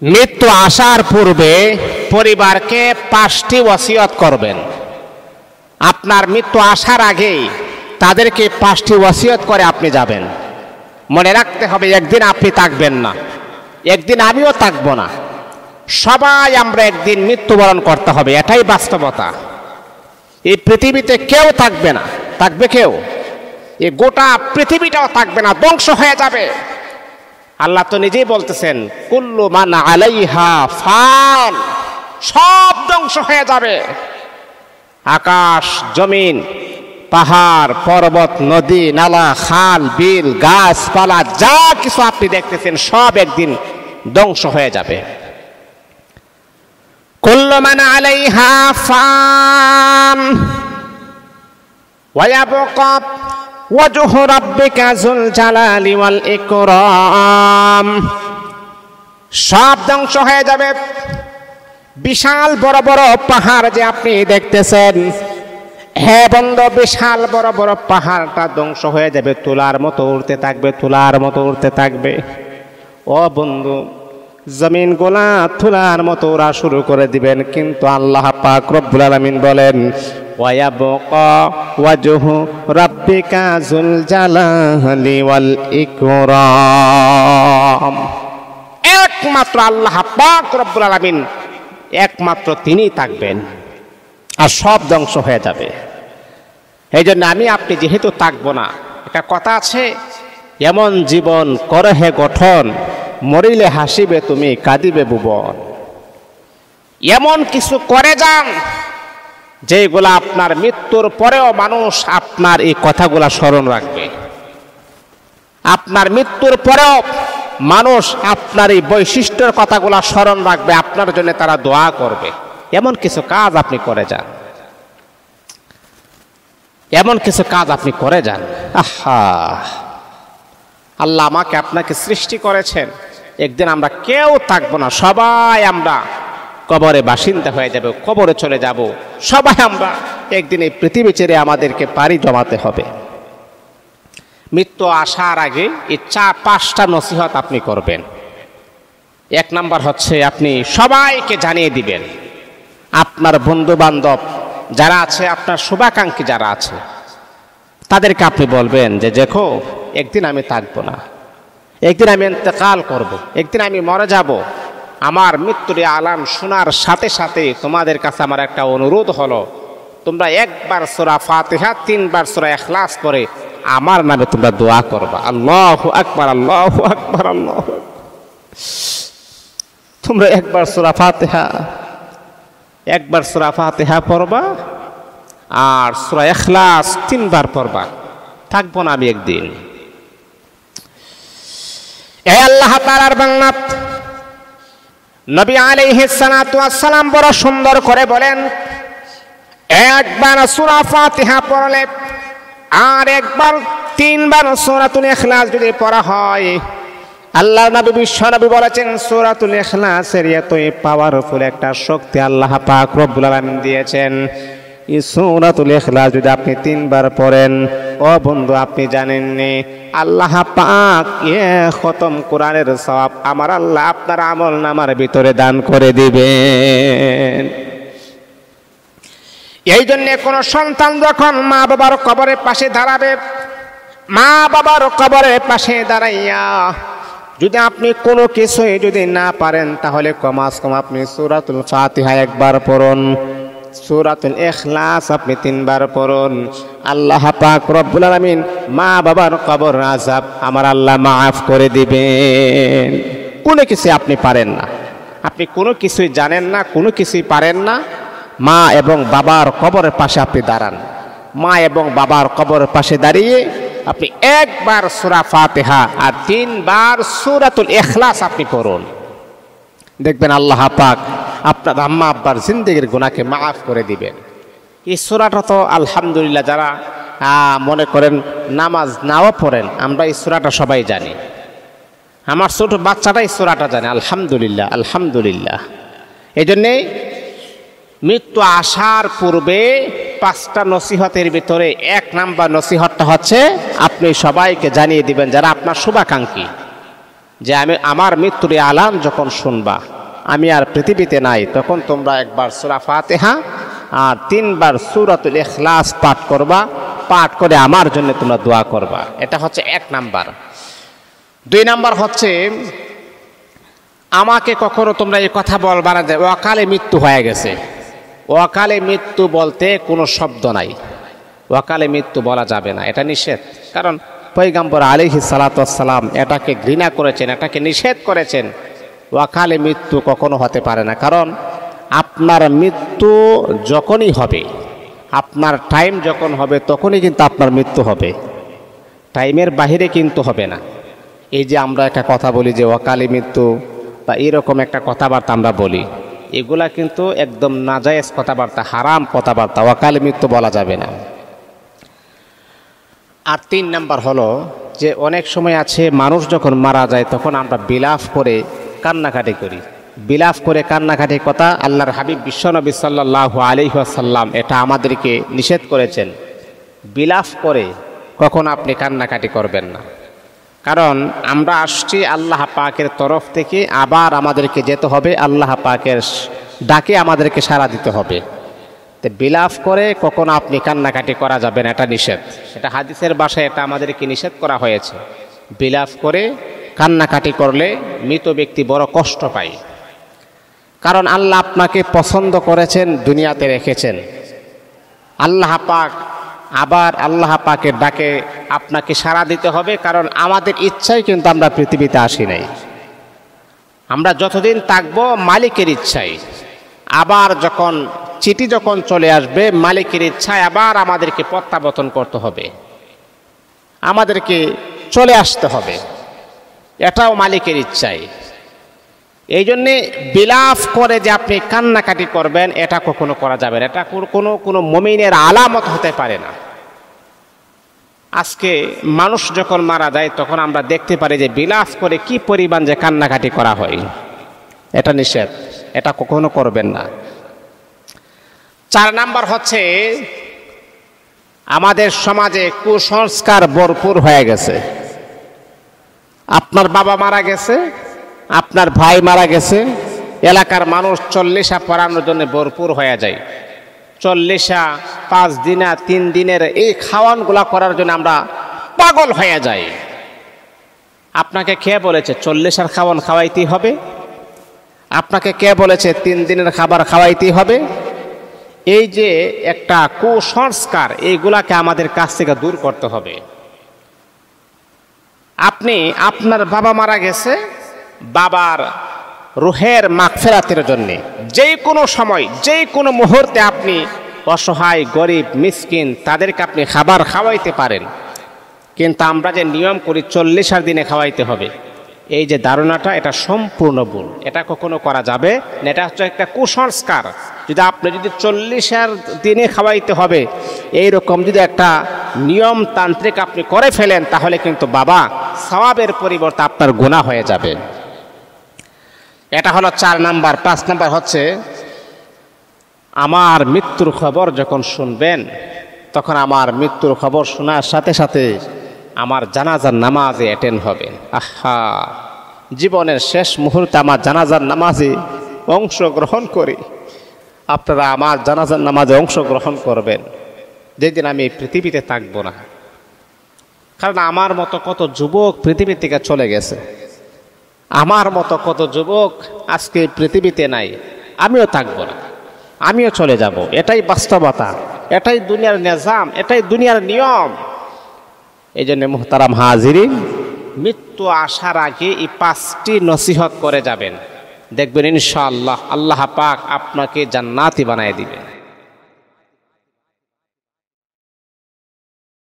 মৃত্যু আসার পূর্বে পরিবারকে 5টি ওসিয়ত করবেন। আপনার মৃত্যু আসার আগেই তাদেরকে 5টি ওসিয়ত করে আপনি যাবেন। মনে রাখতে হবে, একদিন আপনি থাকবেন না, একদিন আমিও থাকব না, সবাই আমরা একদিন মৃত্যুবরণ করতে হবে, এটাই বাস্তবতা। এই পৃথিবীতে কেউ থাকবে না, থাকবে কেউ? এই গোটা পৃথিবীটাও থাকবে না, ধ্বংস হয়ে যাবে। আল্লাহ তো নিজেই বলতেছেন, কুল্লু মান আলাইহা ফান, সব ধ্বংস হয়ে যাবে। আকাশ, জমিন, পাহাড়, পর্বত, নদী, নালা, খাল, বিল, গাছপালা, যা কিছু আপনি দেখতেছেন সব একদিন ধ্বংস হয়ে যাবে। কুল্লু মান আলাইহা ফান ওয়া ইয়াবকা ওয়াজহু রাব্বিকা যুল জালালি ওয়াল ইকরাম, সব ধ্বংস হয়ে যাবে। বিশাল বড় বড় পাহাড় যে আপনি দেখতেছেন, হ্যাঁ বন্ধু, বিশাল বড় বড় পাহাড়টা ধ্বংস হয়ে যাবে, তুলার মতো উড়তে থাকবে, তুলার মতো উড়তে থাকবে। ও বন্ধু, জমিন গোলা তুলার মতো ওরা শুরু করে দিবেন, কিন্তু আল্লাহ পাক রব্বুল আলামিন বলেন, ওয়ায়াবকা ওয়াজহু রাব্বিকা যুল জালালি ওয়াল ইকরাম। একমাত্র আল্লাহ পাক রব্বুল আলামিন, একমাত্র তিনিই থাকবেন, আর সব ধ্বংস হয়ে যাবে। এই জন্য আমি আপনি যেহেতু থাকবো না, একটা কথা আছে, এমন জীবন করে হে গঠন, মরিলে হাসিবে তুমি, কাঁদিবে ভুবন। এমন কিছু করে যান যেগুলা আপনার মৃত্যুর পরেও মানুষ আপনার এই কথাগুলা স্মরণ রাখবে। আপনার মৃত্যুর পরেও মানুষ আপনার এই বৈশিষ্ট্যের কথাগুলা স্মরণ রাখবে, আপনার জন্য তারা দোয়া করবে। এমন কিছু কাজ আপনি করে যান, এমন কিছু কাজ আপনি করে যান। আহা, আল্লাহ আমাকে আপনাকে সৃষ্টি করেছেন, একদিন আমরা কেউ থাকবো না, সবাই আমরা কবরে বাসিন্দা হয়ে যাব, কবরে চলে যাব, সবাই আমরা একদিন এই পৃথিবী ছেড়ে আমাদেরকে পাড়ি জমাতে হবে। মৃত্যু আসার আগে এই 4-5টা নসিহত আপনি করবেন। 1 নাম্বার হচ্ছে, আপনি সবাইকে জানিয়ে দিবেন, আপনার বন্ধু বান্ধব যারা আছে, আপনার শুভাকাঙ্ক্ষী যারা আছে, তাদেরকে আপনি বলবেন যে দেখো, একদিন আমি থাকবো না, একদিন আমি ইন্তেকাল করব, একদিন আমি মরে যাব। আমার মৃত্যুর আলাম শোনার সাথে সাথে তোমাদের কাছে আমার একটা অনুরোধ হলো, তোমরা 1বার সূরা ফাতিহা, 3বার সূরা ইখলাস পড়ে আমার নামে তোমরা দোয়া করবা। আল্লাহু আকবার, আল্লাহু আকবার, আল্লাহু আকবার। তোমরা 1বার সূরা ফাতিহা, 1বার সূরা ফাতিহা পড়বা, আর সূরা ইখলাস 3বার পড়বা। থাকবো না আমি একদিন। এ আল্লাহ তাআলার বান্দা, নবী আলাইহিস সালাতু ওয়াস সালাম বড় সুন্দর করে বলেন, 1বার সূরা ফাতিহা পড়লে আর 1বার 3বার সূরাতুল ইখলাস যদি পড়া হয়, আল্লাহর নবী বিশ্বনবী বলেছেন, সূরাতুল ইখলাসের এতই পাওয়ারফুল একটা শক্তি আল্লাহ পাক রব্বুল আলামিন দিয়েছেন। এই সূরাতুল ইখলাস যদি আপনি 3বার পড়েন, ও বন্ধু, আপনি জানেননি আল্লাহ পাক খতম কোরআনের সওয়াব আমার আল্লাহ আপনার আমল নামার ভিতরে দান করে দিবেন। এই জন্য কোন সন্তান যখন মা বাবার কবরের পাশে দাঁড়াবে, মা বাবার কবরের পাশে দাঁড়াইয়া যদি আপনি কোনো কিছুই যদি না পারেন, তাহলে কমাস কম আপনি সূরাতুল ফাতিহা 1বার পড়ুন, সূরাতুল ইখলাস আপনি 3বার পড়ুন। আল্লাহ পাক রব্বুল আলামিন মা বাবার কবর আযাব আমার আল্লাহ মাফ করে দিবেন। কোনো কিছু আপনি পারেন না, আপনি কোনো কিছুই জানেন না, কোনো কিছুই পারেন না, মা এবং বাবার কবরের পাশে আপনি দাঁড়ান। মা এবং বাবার কবরের পাশে দাঁড়িয়ে আপনি 1বার সূরা ফাতিহা আর 3বার সূরাতুল ইখলাস আপনি পড়ুন। দেখবেন আল্লাহ পাক আপনার আম্মা আব্বার জিন্দেগির গুনাহকে মাফ করে দিবেন। এই সূরাটা তো আলহামদুলিল্লাহ, যারা মনে করেন নামাজ নাও পড়েন, আমরা এই সূরাটা সবাই জানি। আমার ছোট বাচ্চাটা এই সূরাটা জানে, আলহামদুলিল্লাহ, আলহামদুলিল্লাহ। এই জন্যে মৃত্যু আসার পূর্বে 5টা নসিহতের ভিতরে 1 নাম্বার নসিহতটা হচ্ছে, আপনি সবাইকে জানিয়ে দিবেন যারা আপনার শুভাকাঙ্ক্ষী, যে আমার মৃত্যুর আলান যখন শুনবা, আমি আর পৃথিবীতে নাই, তখন তোমরা একবার সূরা ফাতিহা আর 3 বার সূরাতুল ইখলাস পাঠ করবা। পাঠ করে আমার জন্য তোমরা দোয়া করবা। এটা হচ্ছে 1 নাম্বার। 2 নাম্বার হচ্ছে, আমাকে কখনো তোমরা এই কথা বলবা না যে অকালে মৃত্যু হয়ে গেছে। অকালে মৃত্যু বলতে কোনো শব্দ নাই, অকালে মৃত্যু বলা যাবে না, এটা নিষেধ। কারণ পয়গম্বর আলাইহিস সালাতু ওয়াস সালাম এটাকে ঘৃণা করেছেন, এটাকে নিষেধ করেছেন। অকালে মৃত্যু কখনো হতে পারে না। কারণ আপনার মৃত্যু যখনই হবে, আপনার টাইম যখন হবে তখনই কিন্তু আপনার মৃত্যু হবে, টাইমের বাহিরে কিন্তু হবে না। এই যে আমরা একটা কথা বলি যে অকালে মৃত্যু বা এরকম একটা কথাবার্তা আমরা বলি, এগুলা কিন্তু একদম নাজায়েজ কথাবার্তা, হারাম কথাবার্তা, অকালে মৃত্যু বলা যাবে না। আর 3 নাম্বার হলো যে অনেক সময় আছে মানুষ যখন মারা যায় তখন আমরা বিলাপ করে কান্নাকাটি করি। বিলাপ করে কান্নাকাটি কথা আল্লাহর হাবিব বিশ্বনবী সাল্লাল্লাহু আলাইহি ওয়াসাল্লাম এটা আমাদেরকে নিষেধ করেছেন। বিলাপ করে কখন আপনি কান্নাকাটি করবেন না। কারণ আমরা আসছি আল্লাহ পাকের তরফ থেকে, আবার আমাদেরকে যেতে হবে, আল্লাহ পাকের ডাকে আমাদেরকে সাড়া দিতে হবে। তো বিলাপ করে কখনো আপনি কান্নাকাটি করা যাবে না, এটা নিষেধ। এটা হাদিসের ভাষায় এটা আমাদেরকে নিষেধ করা হয়েছে। বিলাপ করে কান্নাকাটি করলে মৃত ব্যক্তি বড় কষ্ট পায়। কারণ আল্লাহ আপনাকে পছন্দ করেছেন, দুনিয়াতে রেখেছেন। আল্লাহ পাক আবার আল্লাহ পাকের ডাকে আপনাকে সাড়া দিতে হবে। কারণ আমাদের ইচ্ছায় কিন্তু আমরা পৃথিবীতে আসি নাই, আমরা যতদিন থাকবো মালিকের ইচ্ছায়। আবার যখন চিঠি যখন চলে আসবে মালিকের ইচ্ছায় আবার আমাদেরকে প্রত্যাবর্তন করতে হবে, আমাদেরকে চলে আসতে হবে, এটাও মালিকের ইচ্ছায়। এই জন্যে বিলাপ করে যে আপনি কান্নাকাটি করবেন এটা কখনো করা যাবে না, এটা কোনো মুমিনের আলামত হতে পারে না। আজকে মানুষ যখন মারা যায় তখন আমরা দেখতে পারি যে বিলাপ করে কি পরিমাণ যে কান্নাকাটি করা হয়, এটা নিষেধ, এটা কখনো করবেন না। 4 নাম্বার হচ্ছে, আমাদের সমাজে কুসংস্কার ভরপুর হয়ে গেছে। আপনার বাবা মারা গেছে, আপনার ভাই মারা গেছে, এলাকার মানুষ 40 পড়ানোর জন্য ভরপুর হয়ে যায়। 40 5 দিনা 3 দিনের এই খাওয়ানগুলা করার জন্য আমরা পাগল হয়ে যাই। আপনাকে কে বলেছে 40 খাওয়ান খাওয়াইতেই হবে? আপনাকে কে বলেছে 3 দিনের খাবার খাওয়াইতেই হবে? এই যে একটা কুসংস্কার, এইগুলাকে আমাদের কাছ থেকে দূর করতে হবে। আপনি আপনার বাবা মারা গেছে, বাবার রুহের মাগফিরাতের জন্য যে কোনো সময় যে কোনো মুহূর্তে আপনি অসহায় গরিব মিসকিন তাদেরকে আপনি খাবার খাওয়াইতে পারেন। কিন্তু আমরা যে নিয়ম করি 40 দিনে খাওয়াইতে হবে, এই যে ধারণাটা এটা সম্পূর্ণ ভুল, এটা কখনো করা যাবে না। এটা হচ্ছে একটা কুসংস্কার। যদি আপনি 40 দিনে খাওয়াইতে হবে এইরকম যদি একটা নিয়ম তান্ত্রিক আপনি করে ফেলেন তাহলে কিন্তু বাবা সওয়াবের পরিবর্তে আপনার গুনাহ হয়ে যাবে। এটা হলো 4 নাম্বার। 5 নাম্বার হচ্ছে, আমার মৃত্যুর খবর যখন শুনবেন তখন আমার মৃত্যুর খবর শোনার সাথে সাথে আমার জানাজার নামাজে অ্যাটেন্ড হবেন। আহা, জীবনের শেষ মুহূর্তে আমার জানাজার নামাজে অংশগ্রহণ করি। আপনারা আমার জানাজার নামাজে অংশগ্রহণ করবেন যেদিন আমি পৃথিবীতে থাকবো না। কারণ আমার মতো কত যুবক পৃথিবী থেকে চলে গেছে, আমার মতো কত যুবক আজকে পৃথিবীতে নাই। আমিও থাকবো না, আমিও চলে যাব। এটাই বাস্তবতা, এটাই দুনিয়ার নিজাম, এটাই দুনিয়ার নিয়ম। এই জন্য মুহতারাম হাজিরিন, মৃত্যু আসার আগে এই 5টি নসিহত করে যাবেন, দেখবেন ইনশাআল্লাহ আল্লাহ পাক আপনাকে জান্নাতি বানায় দিবেন।